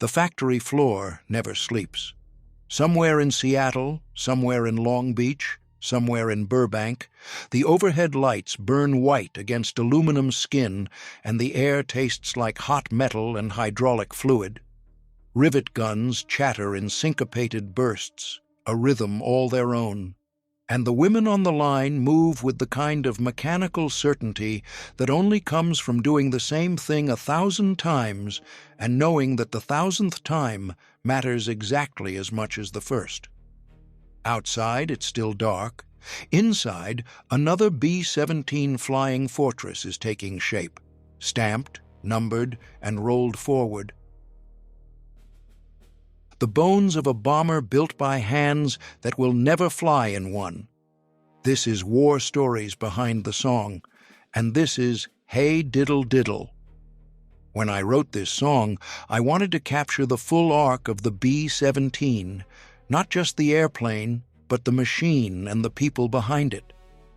The factory floor never sleeps. Somewhere in Seattle, somewhere in Long Beach, somewhere in Burbank, the overhead lights burn white against aluminum skin and the air tastes like hot metal and hydraulic fluid. Rivet guns chatter in syncopated bursts, a rhythm all their own. And the women on the line move with the kind of mechanical certainty that only comes from doing the same thing 1,000 times and knowing that the 1,000th time matters exactly as much as the first. Outside, it's still dark. Inside, another B-17 flying fortress is taking shape, stamped, numbered, and rolled forward. The bones of a bomber built by hands that will never fly in one. This is War Stories Behind the Song, and this is Hey Diddle Diddle. When I wrote this song, I wanted to capture the full arc of the B-17, not just the airplane, but the machine and the people behind it,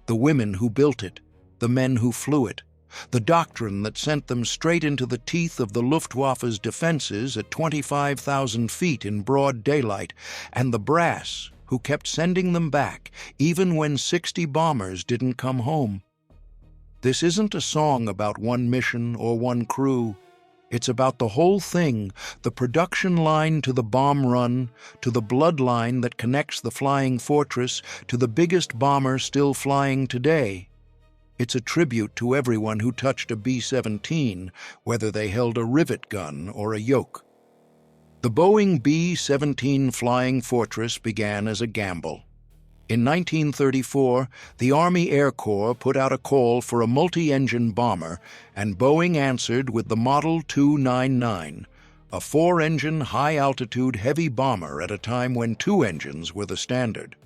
the women who built it, the men who flew it, the doctrine that sent them straight into the teeth of the Luftwaffe's defenses at 25,000 feet in broad daylight, and the brass who kept sending them back even when 60 bombers didn't come home. This isn't a song about one mission or one crew. It's about the whole thing, the production line to the bomb run, to the bloodline that connects the flying fortress to the biggest bomber still flying today. It's a tribute to everyone who touched a B-17, whether they held a rivet gun or a yoke. The Boeing B-17 Flying Fortress began as a gamble. In 1934, the Army Air Corps put out a call for a multi-engine bomber, and Boeing answered with the Model 299, a 4-engine, high-altitude, heavy bomber at a time when 2 engines were the standard.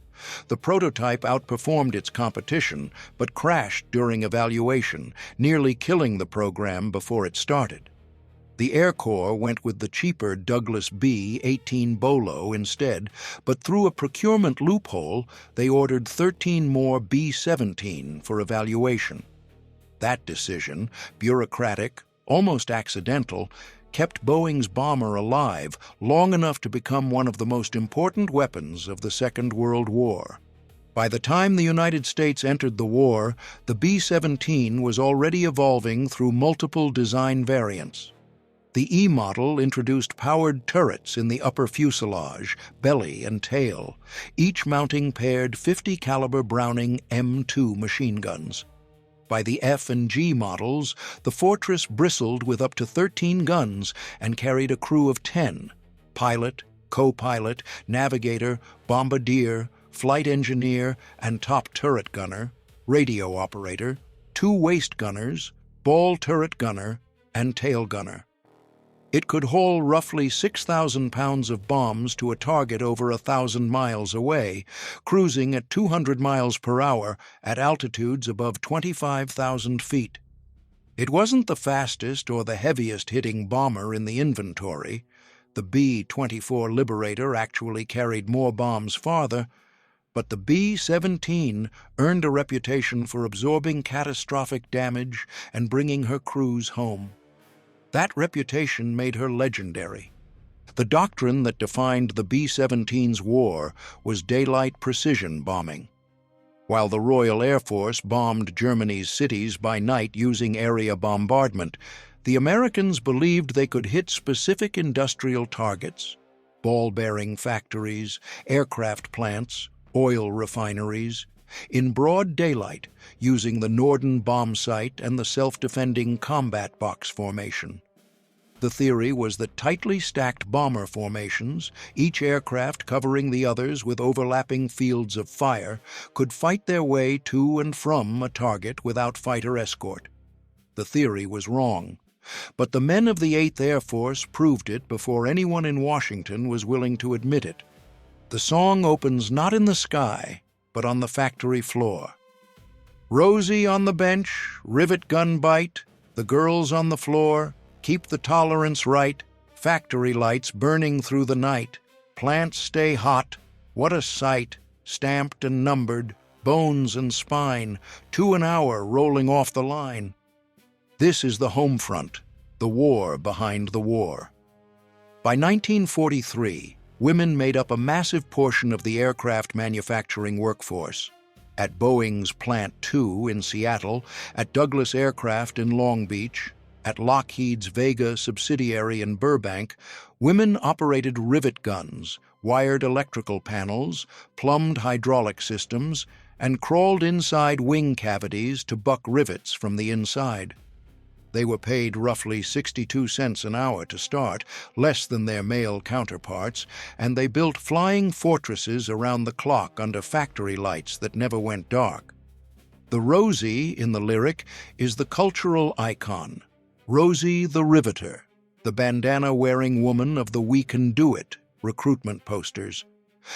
The prototype outperformed its competition, but crashed during evaluation, nearly killing the program before it started. The Air Corps went with the cheaper Douglas B-18 Bolo instead, but through a procurement loophole, they ordered 13 more B-17 for evaluation. That decision, bureaucratic, almost accidental, kept Boeing's bomber alive long enough to become one of the most important weapons of the Second World War. By the time the United States entered the war, the B-17 was already evolving through multiple design variants. The E model introduced powered turrets in the upper fuselage, belly, and tail, each mounting paired 50-caliber Browning M2 machine guns. By the F and G models, the Fortress bristled with up to 13 guns and carried a crew of 10: pilot, co-pilot, navigator, bombardier, flight engineer, and top turret gunner, radio operator, 2 waist gunners, ball turret gunner, and tail gunner. It could haul roughly 6,000 pounds of bombs to a target over 1,000 miles away, cruising at 200 miles per hour at altitudes above 25,000 feet. It wasn't the fastest or the heaviest hitting bomber in the inventory. The B-24 Liberator actually carried more bombs farther, but the B-17 earned a reputation for absorbing catastrophic damage and bringing her crews home. That reputation made her legendary. The doctrine that defined the B-17's war was daylight precision bombing. While the Royal Air Force bombed Germany's cities by night using area bombardment, the Americans believed they could hit specific industrial targets: ball-bearing factories, aircraft plants, oil refineries, in broad daylight, using the Norden bomb site and the self-defending combat box formation. The theory was that tightly stacked bomber formations, each aircraft covering the others with overlapping fields of fire, could fight their way to and from a target without fighter escort. The theory was wrong, but the men of the 8th Air Force proved it before anyone in Washington was willing to admit it. The song opens not in the sky, but on the factory floor. Rosie on the bench, rivet gun bite, the girls on the floor, keep the tolerance right, factory lights burning through the night, plants stay hot, what a sight, stamped and numbered, bones and spine, 2 an hour rolling off the line. This is the home front, the war behind the war. By 1943, women made up a massive portion of the aircraft manufacturing workforce. At Boeing's Plant 2 in Seattle, at Douglas Aircraft in Long Beach, at Lockheed's Vega subsidiary in Burbank, women operated rivet guns, wired electrical panels, plumbed hydraulic systems, and crawled inside wing cavities to buck rivets from the inside. They were paid roughly 62 cents an hour to start, less than their male counterparts, and they built flying fortresses around the clock under factory lights that never went dark. The Rosie in the lyric is the cultural icon, Rosie the Riveter, the bandana-wearing woman of the We Can Do It recruitment posters.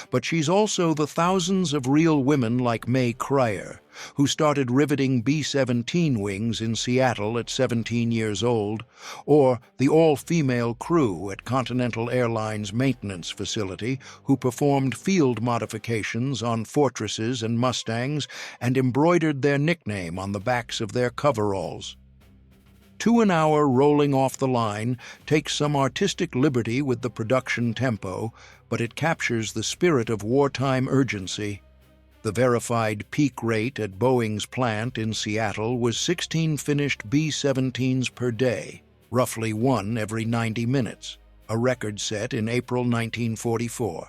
But she's also the thousands of real women like May Cryer, who started riveting B-17 wings in Seattle at 17 years old, or the all-female crew at Continental Airlines maintenance facility who performed field modifications on Fortresses and Mustangs and embroidered their nickname on the backs of their coveralls. 2 an hour rolling off the line takes some artistic liberty with the production tempo, but it captures the spirit of wartime urgency. The verified peak rate at Boeing's plant in Seattle was 16 finished B-17s per day, roughly one every 90 minutes, a record set in April 1944.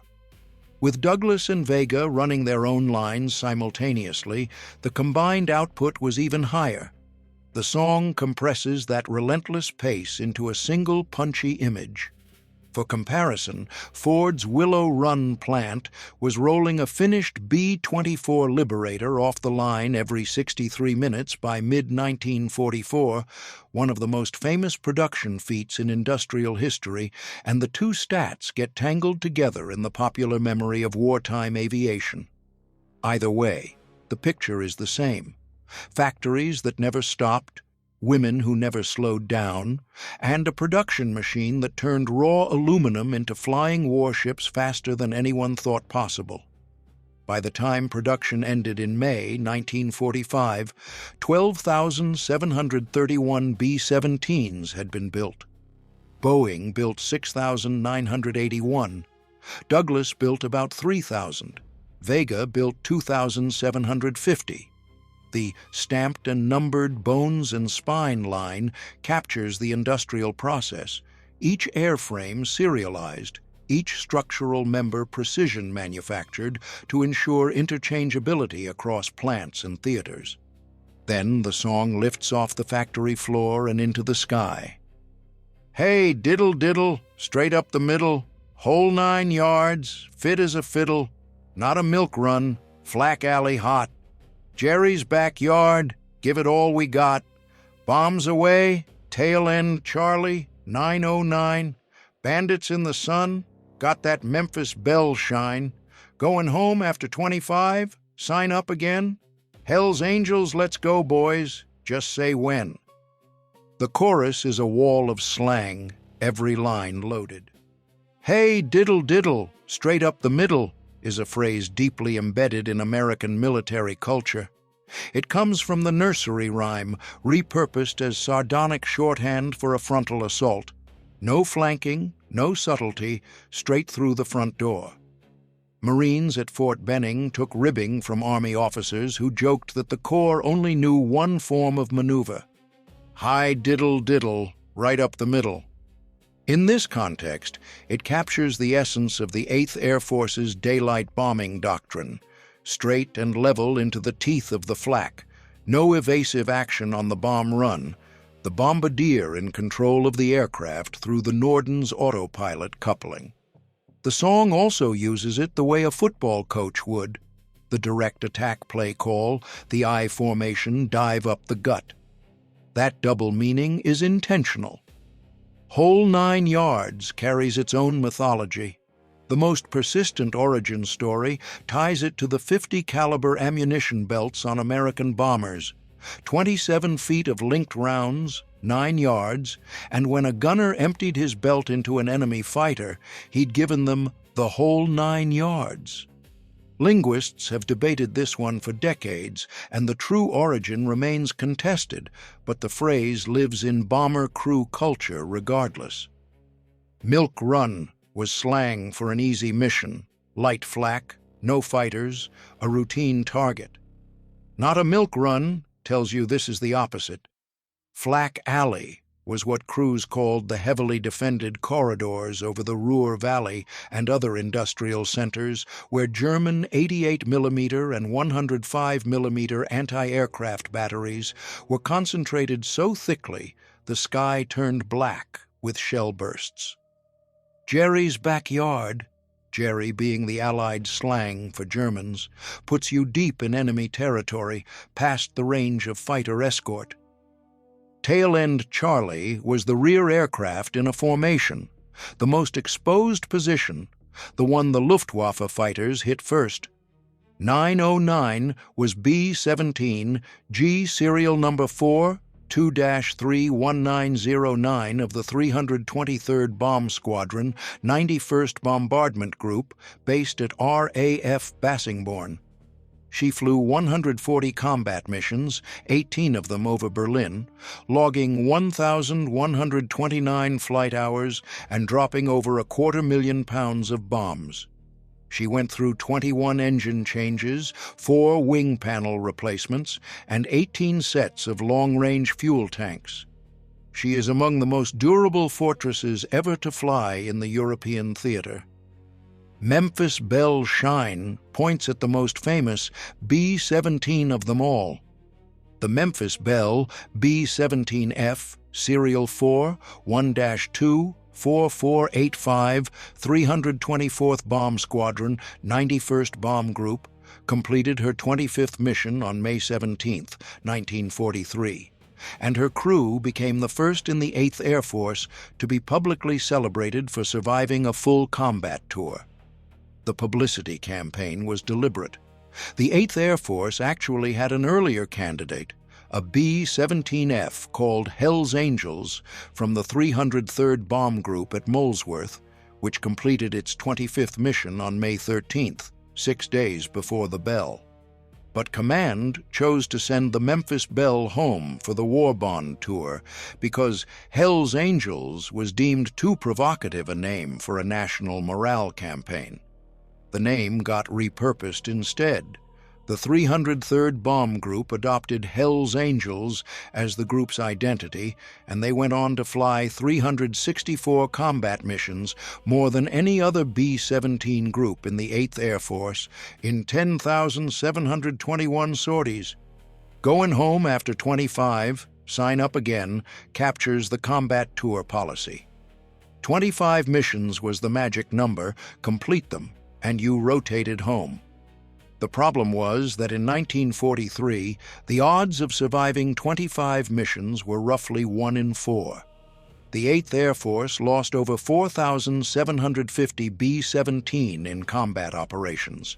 With Douglas and Vega running their own lines simultaneously, the combined output was even higher. The song compresses that relentless pace into a single punchy image. For comparison, Ford's Willow Run plant was rolling a finished B-24 Liberator off the line every 63 minutes by mid-1944, one of the most famous production feats in industrial history, and the two stats get tangled together in the popular memory of wartime aviation. Either way, the picture is the same. Factories that never stopped, women who never slowed down, and a production machine that turned raw aluminum into flying warships faster than anyone thought possible. By the time production ended in May 1945, 12,731 B-17s had been built. Boeing built 6,981. Douglas built about 3,000. Vega built 2,750. The stamped and numbered bones and spine line captures the industrial process, each airframe serialized, each structural member precision manufactured to ensure interchangeability across plants and theaters. Then the song lifts off the factory floor and into the sky. Hey, diddle diddle, straight up the middle, whole 9 yards, fit as a fiddle, not a milk run, flack alley hot. Jerry's backyard, give it all we got. Bombs away, tail end Charlie, 909. Bandits in the sun, got that Memphis bell shine. Going home after 25, sign up again. Hell's Angels, let's go, boys, just say when. The chorus is a wall of slang, every line loaded. Hey, diddle diddle, straight up the middle, is a phrase deeply embedded in American military culture. It comes from the nursery rhyme, repurposed as sardonic shorthand for a frontal assault. No flanking, no subtlety, straight through the front door. Marines at Fort Benning took ribbing from Army officers who joked that the Corps only knew one form of maneuver: high diddle diddle, right up the middle. In this context, it captures the essence of the 8th Air Force's daylight bombing doctrine: straight and level into the teeth of the flak, no evasive action on the bomb run, the bombardier in control of the aircraft through the Norden's autopilot coupling. The song also uses it the way a football coach would: the direct attack play call, the I formation, dive up the gut. That double meaning is intentional. Whole 9 yards carries its own mythology. The most persistent origin story ties it to the 50 caliber ammunition belts on American bombers, 27 feet of linked rounds, 9 yards, and when a gunner emptied his belt into an enemy fighter, he'd given them the whole 9 yards. Linguists have debated this one for decades, and the true origin remains contested, but the phrase lives in bomber crew culture regardless. Milk Run was slang for an easy mission, light flak, no fighters, a routine target. Not a milk run tells you this is the opposite. Flak Alley was what crews called the heavily defended corridors over the Ruhr Valley and other industrial centers where German 88mm and 105mm anti-aircraft batteries were concentrated so thickly the sky turned black with shell bursts. Jerry's backyard, Jerry being the Allied slang for Germans, puts you deep in enemy territory, past the range of fighter escort. Tail End Charlie was the rear aircraft in a formation, the most exposed position, the one the Luftwaffe fighters hit first. 909 was B-17, G serial number 4, 2-31909 of the 323rd Bomb Squadron, 91st Bombardment Group, based at RAF Bassingbourn. She flew 140 combat missions, 18 of them over Berlin, logging 1,129 flight hours and dropping over 250,000 pounds of bombs. She went through 21 engine changes, 4 wing panel replacements, and 18 sets of long-range fuel tanks. She is among the most durable fortresses ever to fly in the European theater. Memphis Belle Shine points at the most famous B-17 of them all. The Memphis Belle B-17F, Serial 4, 1-2, 4485, 324th Bomb Squadron, 91st Bomb Group, completed her 25th mission on May 17, 1943, and her crew became the first in the 8th Air Force to be publicly celebrated for surviving a full combat tour. The publicity campaign was deliberate. The 8th Air Force actually had an earlier candidate, a B-17F called Hell's Angels from the 303rd Bomb Group at Molesworth, which completed its 25th mission on May 13th, 6 days before the Belle. But Command chose to send the Memphis Belle home for the War Bond tour because Hell's Angels was deemed too provocative a name for a national morale campaign. The name got repurposed instead. The 303rd Bomb Group adopted Hell's Angels as the group's identity, and they went on to fly 364 combat missions, more than any other B-17 group in the 8th Air Force, in 10,721 sorties. Going home after 25, sign up again, captures the combat tour policy. 25 missions was the magic number, complete them, and you rotated home. The problem was that in 1943, the odds of surviving 25 missions were roughly 1 in 4. The 8th Air Force lost over 4,750 B-17 in combat operations.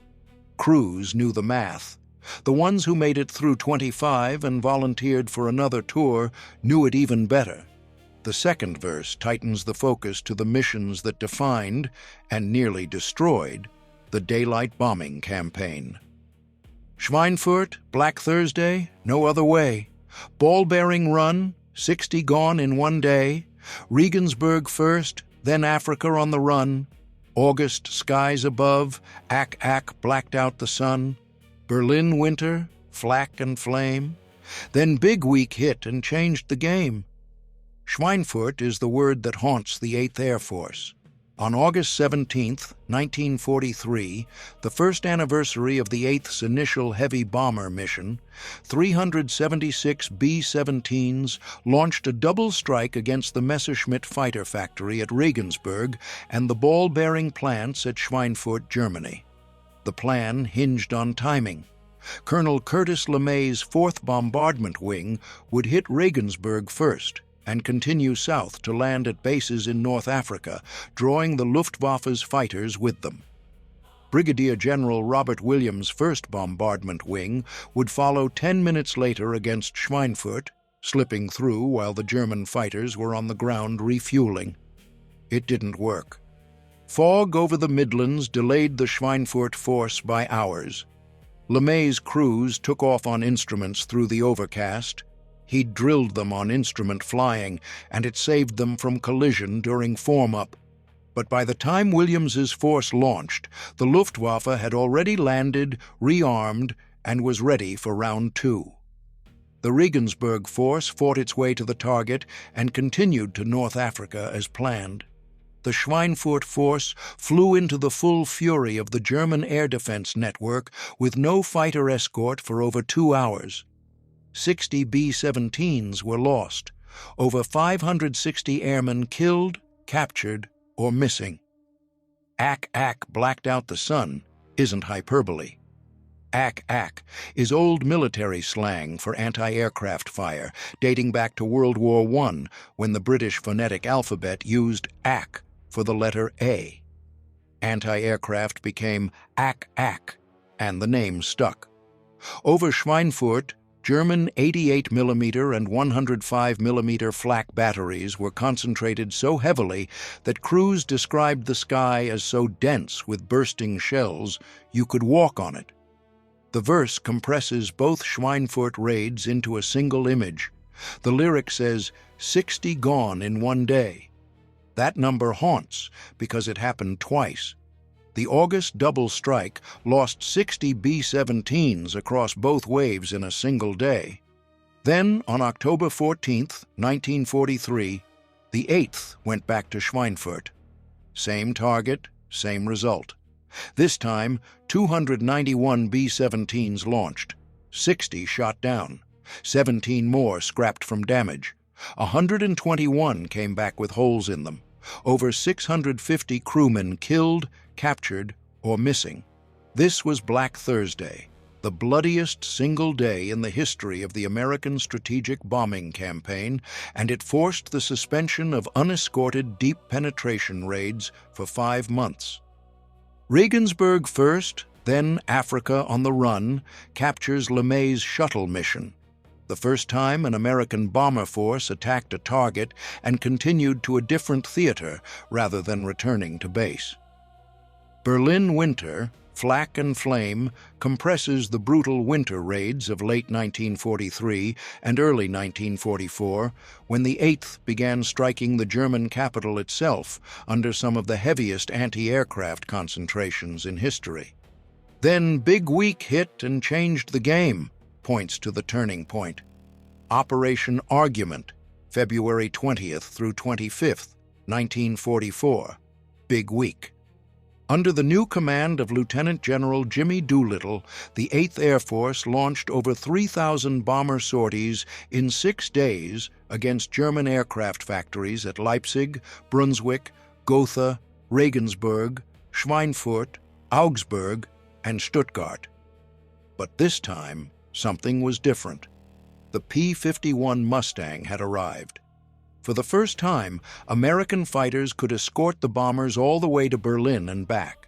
Crews knew the math. The ones who made it through 25 and volunteered for another tour knew it even better. The second verse tightens the focus to the missions that defined, and nearly destroyed, the daylight bombing campaign. Schweinfurt, Black Thursday, no other way. Ball-bearing Run, 60 gone in 1 day. Regensburg first, then Africa on the run. August, skies above, Ack, blacked out the sun. Berlin winter, flak and flame. Then Big Week hit and changed the game. Schweinfurt is the word that haunts the 8th Air Force. On August 17, 1943, the first anniversary of the 8th's initial heavy bomber mission, 376 B-17s launched a double strike against the Messerschmitt fighter factory at Regensburg and the ball-bearing plants at Schweinfurt, Germany. The plan hinged on timing. Colonel Curtis LeMay's 4th Bombardment Wing would hit Regensburg first and continue south to land at bases in North Africa, drawing the Luftwaffe's fighters with them. Brigadier General Robert Williams' 1st Bombardment Wing would follow 10 minutes later against Schweinfurt, slipping through while the German fighters were on the ground refueling. It didn't work. Fog over the Midlands delayed the Schweinfurt force by hours. LeMay's crews took off on instruments through the overcast. He'd drilled them on instrument flying, and it saved them from collision during form-up. But by the time Williams's force launched, the Luftwaffe had already landed, rearmed, and was ready for round 2. The Regensburg force fought its way to the target and continued to North Africa as planned. The Schweinfurt force flew into the full fury of the German air defense network with no fighter escort for over 2 hours. 60 B-17s were lost, over 560 airmen killed, captured, or missing. Ack blacked out the sun isn't hyperbole. Ack is old military slang for anti-aircraft fire, dating back to World War I, when the British phonetic alphabet used ack for the letter A. Anti-aircraft became ack, and the name stuck. Over Schweinfurt, German 88mm and 105mm flak batteries were concentrated so heavily that crews described the sky as so dense with bursting shells you could walk on it. The verse compresses both Schweinfurt raids into a single image. The lyric says, 60 gone in one day. That number haunts because it happened twice. The August double strike lost 60 B-17s across both waves in a single day. Then, on October 14, 1943, the 8th went back to Schweinfurt. Same target, same result. This time, 291 B-17s launched, 60 shot down, 17 more scrapped from damage. 121 came back with holes in them. Over 650 crewmen killed, captured, or missing. This was Black Thursday, the bloodiest single day in the history of the American strategic bombing campaign, and it forced the suspension of unescorted deep penetration raids for 5 months. Regensburg first, then Africa on the Run, captures LeMay's shuttle mission, the first time an American bomber force attacked a target and continued to a different theater rather than returning to base. Berlin winter, flak and flame, compresses the brutal winter raids of late 1943 and early 1944, when the 8th began striking the German capital itself under some of the heaviest anti-aircraft concentrations in history. Then Big Week hit and changed the game, points to the turning point. Operation Argument, February 20th through 25th, 1944. Big Week. Under the new command of Lieutenant General Jimmy Doolittle, the 8th Air Force launched over 3,000 bomber sorties in 6 days against German aircraft factories at Leipzig, Brunswick, Gotha, Regensburg, Schweinfurt, Augsburg, and Stuttgart. But this time, something was different. The P-51 Mustang had arrived. For the first time, American fighters could escort the bombers all the way to Berlin and back.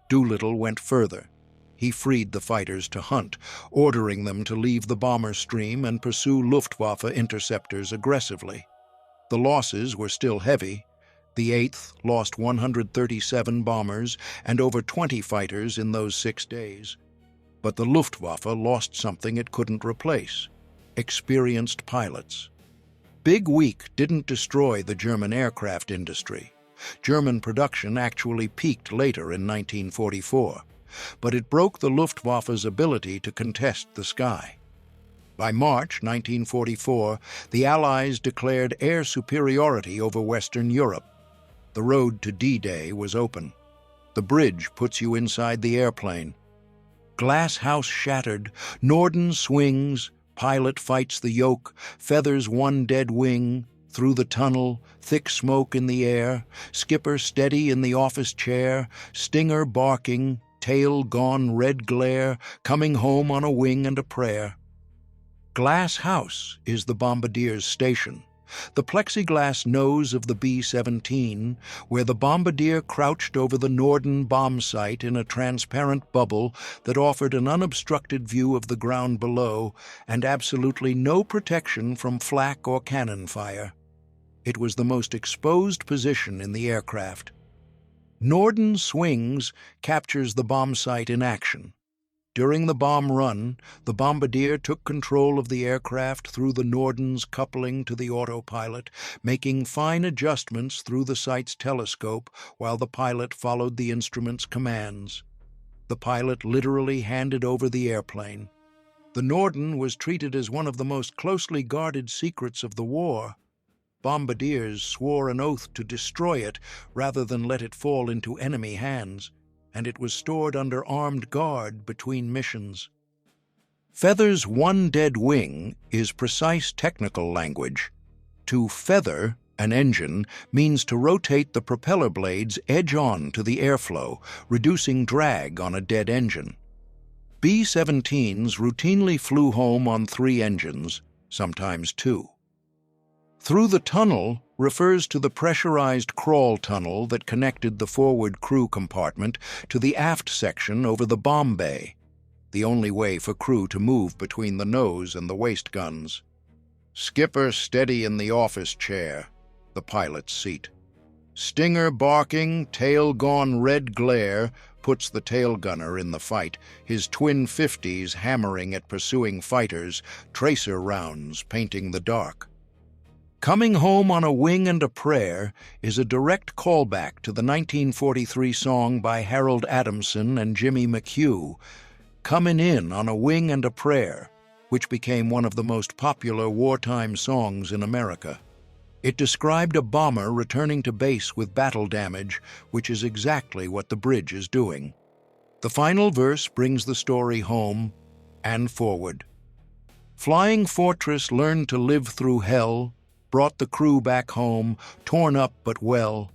Doolittle went further. He freed the fighters to hunt, ordering them to leave the bomber stream and pursue Luftwaffe interceptors aggressively. The losses were still heavy. The 8th lost 137 bombers and over 20 fighters in those 6 days. But the Luftwaffe lost something it couldn't replace: experienced pilots. Big Week didn't destroy the German aircraft industry. German production actually peaked later in 1944, but it broke the Luftwaffe's ability to contest the sky. By March 1944, the Allies declared air superiority over Western Europe. The road to D-Day was open. The bridge puts you inside the airplane. Glass house shattered, Norden swings, pilot fights the yoke, feathers one dead wing, through the tunnel, thick smoke in the air, skipper steady in the office chair, stinger barking, tail gone red glare, coming home on a wing and a prayer. Glass house is the bombardier's station, the plexiglass nose of the B-17, where the bombardier crouched over the Norden bomb site in a transparent bubble that offered an unobstructed view of the ground below and absolutely no protection from flak or cannon fire. It was the most exposed position in the aircraft. Norden swings captures the bomb site in action. During the bomb run, the bombardier took control of the aircraft through the Norden's coupling to the autopilot, making fine adjustments through the sight's telescope while the pilot followed the instrument's commands. The pilot literally handed over the airplane. The Norden was treated as one of the most closely guarded secrets of the war. Bombardiers swore an oath to destroy it rather than let it fall into enemy hands, and it was stored under armed guard between missions. Feather's one dead wing is precise technical language. To feather an engine means to rotate the propeller blades edge-on to the airflow, reducing drag on a dead engine. B-17s routinely flew home on 3 engines, sometimes 2. Through the tunnel refers to the pressurized crawl tunnel that connected the forward crew compartment to the aft section over the bomb bay, the only way for crew to move between the nose and the waist guns. Skipper steady in the office chair, the pilot's seat. Stinger barking, tail gone red glare, puts the tail gunner in the fight, his twin 50s hammering at pursuing fighters, tracer rounds painting the dark. Coming Home on a Wing and a Prayer is a direct callback to the 1943 song by Harold Adamson and Jimmy McHugh, Comin' In on a Wing and a Prayer, which became one of the most popular wartime songs in America. It described a bomber returning to base with battle damage, which is exactly what the bridge is doing. The final verse brings the story home and forward. Flying Fortress learned to live through hell, brought the crew back home, torn up but well.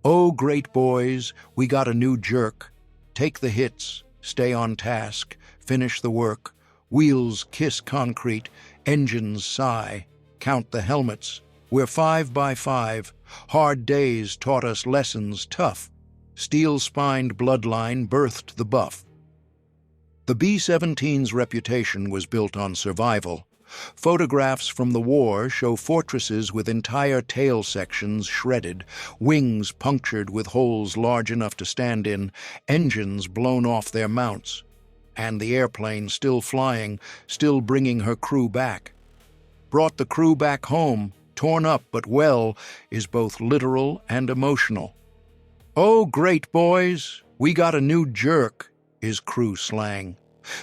Oh, great boys, we got a new jerk. Take the hits, stay on task, finish the work. Wheels kiss concrete, engines sigh, count the helmets. We're 5 by 5. Hard days taught us lessons tough. Steel-spined bloodline birthed the buff. The B-17's reputation was built on survival. Photographs from the war show fortresses with entire tail sections shredded, wings punctured with holes large enough to stand in, engines blown off their mounts, and the airplane still flying, still bringing her crew back. Brought the crew back home, torn up but well, is both literal and emotional. Oh, great boys, we got a new jerk, is crew slang.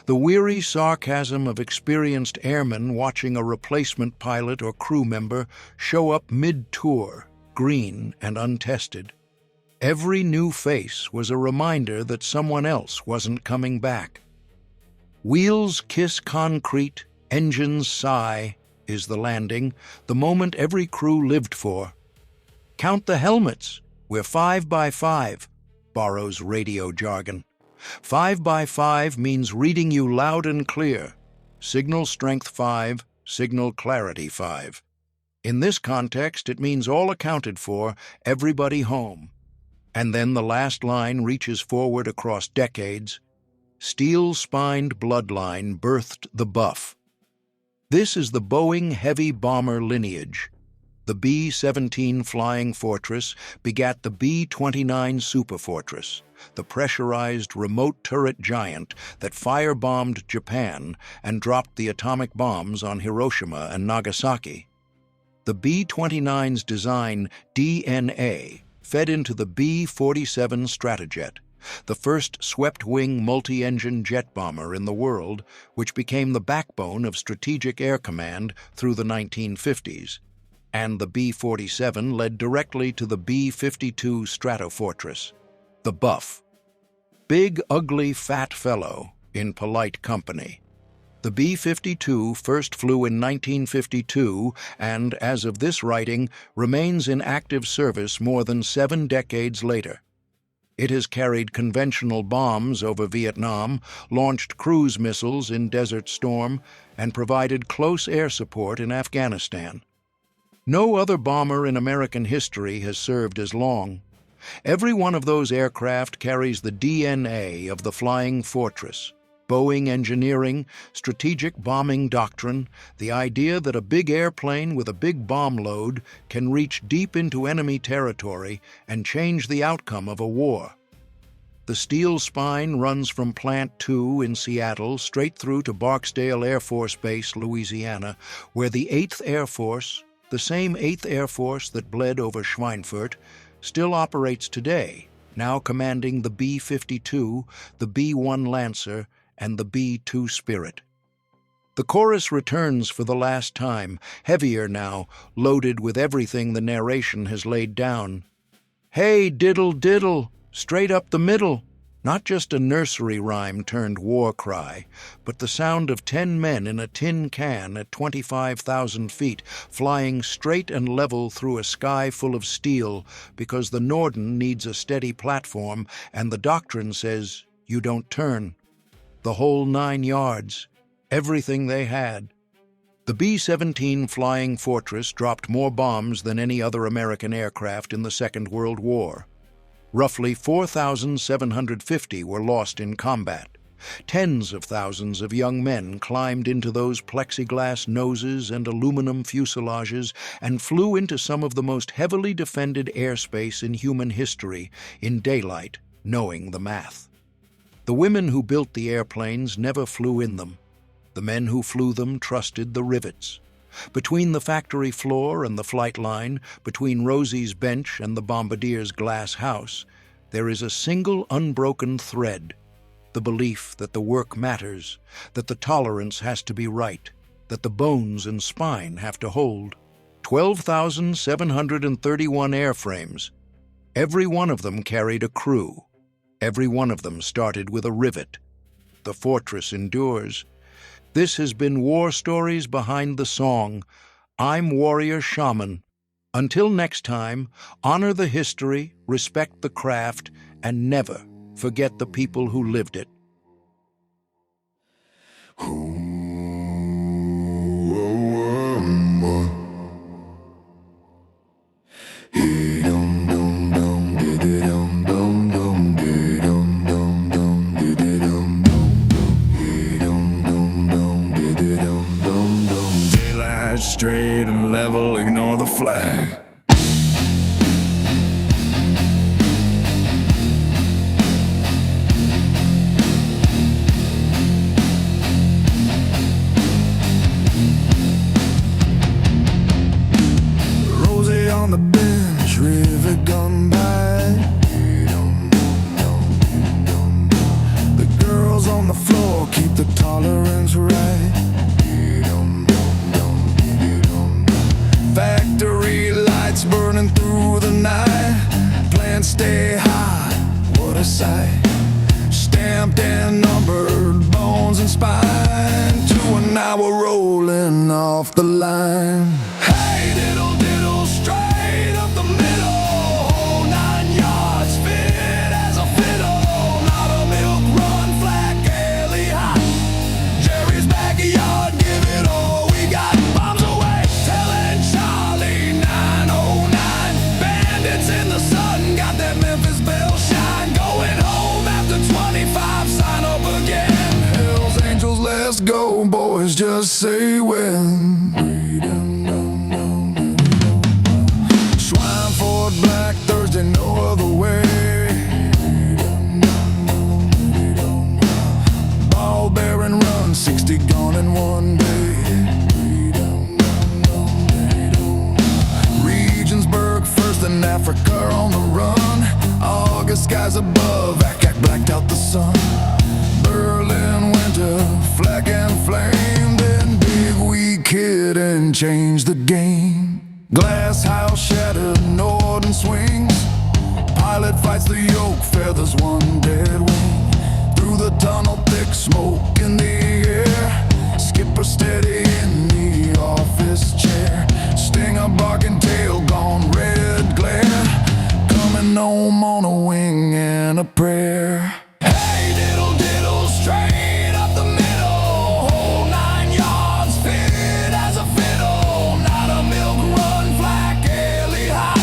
The weary sarcasm of experienced airmen watching a replacement pilot or crew member show up mid-tour, green and untested. Every new face was a reminder that someone else wasn't coming back. Wheels kiss concrete, engines sigh, is the landing, the moment every crew lived for. Count the helmets, we're 5 by 5, borrows radio jargon. 5 by 5 means reading you loud and clear. Signal strength 5, signal clarity 5. In this context, it means all accounted for, everybody home. And then the last line reaches forward across decades. Steel-spined bloodline birthed the buff. This is the Boeing heavy bomber lineage. The B-17 Flying Fortress begat the B-29 Superfortress, the pressurized remote turret giant that firebombed Japan and dropped the atomic bombs on Hiroshima and Nagasaki. The B-29's design DNA fed into the B-47 Stratojet, the first swept-wing multi-engine jet bomber in the world, which became the backbone of Strategic Air Command through the 1950s. And the B-47 led directly to the B-52 Stratofortress, the Buff. Big, ugly, fat fellow in polite company. The B-52 first flew in 1952 and, as of this writing, remains in active service more than 7 decades later. It has carried conventional bombs over Vietnam, launched cruise missiles in Desert Storm, and provided close air support in Afghanistan. No other bomber in American history has served as long. Every one of those aircraft carries the DNA of the Flying Fortress. Boeing engineering, strategic bombing doctrine, the idea that a big airplane with a big bomb load can reach deep into enemy territory and change the outcome of a war. The steel spine runs from Plant 2 in Seattle straight through to Barksdale Air Force Base, Louisiana, where the 8th Air Force, the same 8th Air Force that bled over Schweinfurt, still operates today, now commanding the B-52, the B-1 Lancer, and the B-2 Spirit. The chorus returns for the last time, heavier now, loaded with everything the narration has laid down. Hey, diddle diddle, straight up the middle. Not just a nursery rhyme turned war cry, but the sound of 10 men in a tin can at 25,000 feet, flying straight and level through a sky full of steel, because the Norden needs a steady platform, and the doctrine says, you don't turn. The whole 9 yards, everything they had. The B-17 Flying Fortress dropped more bombs than any other American aircraft in the Second World War. Roughly 4,750 were lost in combat. Tens of thousands of young men climbed into those plexiglass noses and aluminum fuselages and flew into some of the most heavily defended airspace in human history, in daylight, knowing the math. The women who built the airplanes never flew in them. The men who flew them trusted the rivets. Between the factory floor and the flight line, between Rosie's bench and the bombardier's glass house, there is a single unbroken thread: the belief that the work matters, that the tolerance has to be right, that the bones and spine have to hold. 12,731 airframes. Every one of them carried a crew. Every one of them started with a rivet. The fortress endures. This has been War Stories Behind the Song. I'm Warrior Shaman. Until next time, honor the history, respect the craft, and never forget the people who lived it. Straight and level, ignore the flag. Rosie on the bench, rivet gun by. The girls on the floor keep the tolerance right. Factory lights burning through the night. Plants stay high, what a sight. Stamped and numbered, bones and spine. 2 an hour rolling off the line. Hey, diddle diddle, straight up the middle. Whole 9 yards, fit as a fiddle. Not a milk run, flat, gaily hot. Jerry's backyard, give it all we got. Bombs away, telling Charlie 909. Bandits in the sun, got that Memphis bell shine. Going home after 25, sign up again. Hell's Angels, let's go, boys, just say when. Schweinfurt, Black Thursday, no other way. Ball bear and run, 60 gone in one day. Regensburg, first in Africa on the run. August skies above, ack blacked out the sun. Berlin winter, flag and flame. Then big wee kid and changed the game. Glass house shattered, Norden swings. Pilot fights the yoke, feathers one dead wing. Through the tunnel, thick smoke in the air. Skipper steady in the office chair. Stinger barking tail gone, red glare. Coming home on a wing and a prayer. Hey, diddle diddle, straight up the middle. Whole 9 yards, fit as a fiddle. Not a milk run, flat, gaily hot.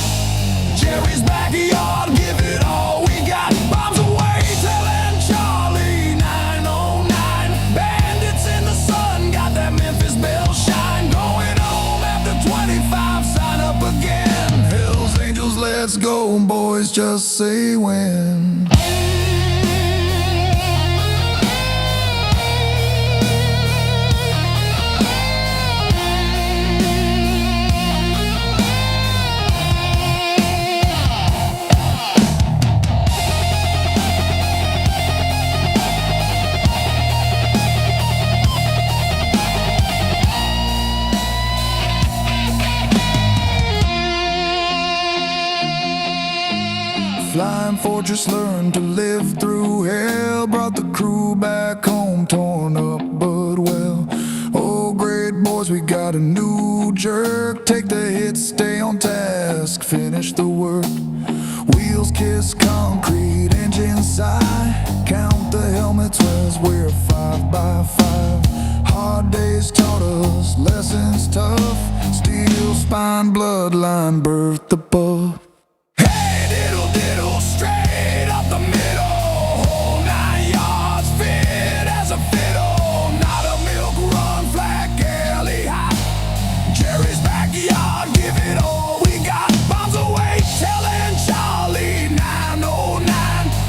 Jerry's backyard, give it all we got. Bombs away, telling Charlie 909. Bandits in the sun, got that Memphis bell shine. Going home after 25, sign up again. Hell's Angels, let's go, boys, just say when. Flying fortress learned to live through hell. Brought the crew back home, torn up but well. Oh, great boys, we got a new jerk. Take the hit, stay on task, finish the work. Wheels kiss concrete, engines sigh. Count the helmets as we're 5 by 5. Hard days taught us lessons tough. Steel spine, bloodline, birth above. Hey, diddle diddle, straight up the middle. Whole 9 yards, fit as a fiddle. Not a milk run, flat alley high. Jerry's backyard, give it all we got. Bombs away, telling Charlie 909.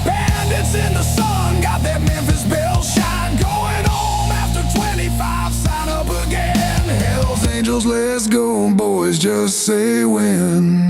Bandits in the sun, got that Memphis bell shine. Going home after 25, sign up again. Hell's Angels, let's go, boys, just say when.